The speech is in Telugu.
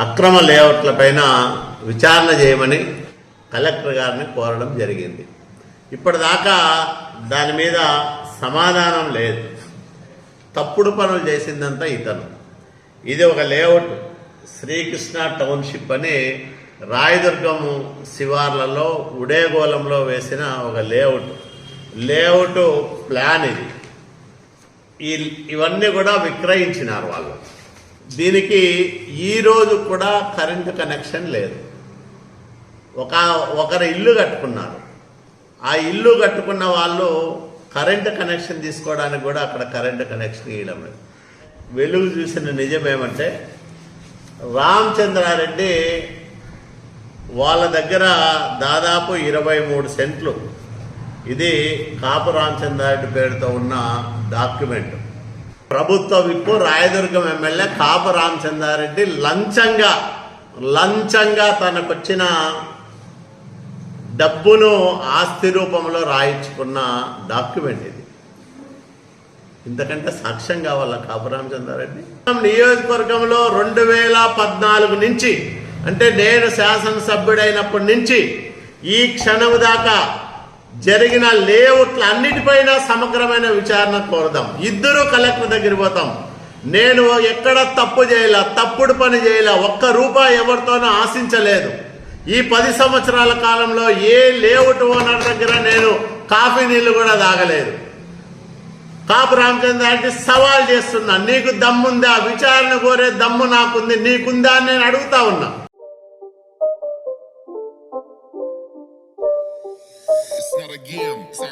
అక్రమ లేఅవుట్లపైన విచారణ చేయమని కలెక్టర్ గారిని కోరడం జరిగింది. ఇప్పటిదాకా దాని మీద సమాధానం లేదు. తప్పుడు పనులు చేసిందంతా ఇతను. ఇది ఒక లేఅవుట్ శ్రీకృష్ణ టౌన్షిప్ అని రాయదుర్గం శివార్లలో ఉడేగోళంలో వేసిన ఒక లేఅవుట్ ప్లాన్ ఇది. ఇవన్నీ కూడా విక్రయించినారు వాళ్ళు. దీనికి ఈరోజు కూడా కరెంటు కనెక్షన్ లేదు. ఒకరు ఇల్లు కట్టుకున్నారు. ఆ ఇల్లు కట్టుకున్న వాళ్ళు కరెంటు కనెక్షన్ తీసుకోవడానికి కూడా అక్కడ కరెంటు కనెక్షన్ ఇవ్వడం లేదు. వెలుగు చూసిన నిజం ఏమంటే రామచంద్రారెడ్డి వాళ్ళ దగ్గర దాదాపు 23 సెంట్లు, ఇది కాపు రామచంద్రారెడ్డి పేరుతో ఉన్న డాక్యుమెంట్. ప్రభుత్వ విప్పు రాయదుర్గం ఎమ్మెల్యే కాపు రామచంద్రారెడ్డి లంచంగా తనకొచ్చిన డబ్బును ఆస్తి రూపంలో రాయించుకున్న డాక్యుమెంట్ ఇది. ఇంతకంటే సాక్ష్యం కావాలా కాపు రామచంద్రారెడ్డి? నియోజకవర్గంలో 2014 నుంచి, అంటే నేను శాసనసభ్యుడైనప్పటి నుంచి ఈ క్షణం దాకా జరిగిన లేఅవుట్ల అన్నిటిపైన సమగ్రమైన విచారణ కోరదాం. ఇద్దరు కలెక్టర్ దగ్గర పోతాం. నేను ఎక్కడ తప్పు చేయాల, తప్పుడు పని చేయాల, ఒక్క రూపాయి ఎవరితోనూ ఆశించలేదు. ఈ 10 సంవత్సరాల కాలంలో ఏ లేఅవుట్ ఓనర్ దగ్గర నేను కాఫీ నీళ్లు కూడా తాగలేదు. కాపు రామచంద్రారెడ్డి సవాల్ చేస్తున్నా, నీకు దమ్ముందా? విచారణ కోరే దమ్ము నాకుంది, నీకుందా అని నేను అడుగుతా ఉన్నా. It's not a game, it's a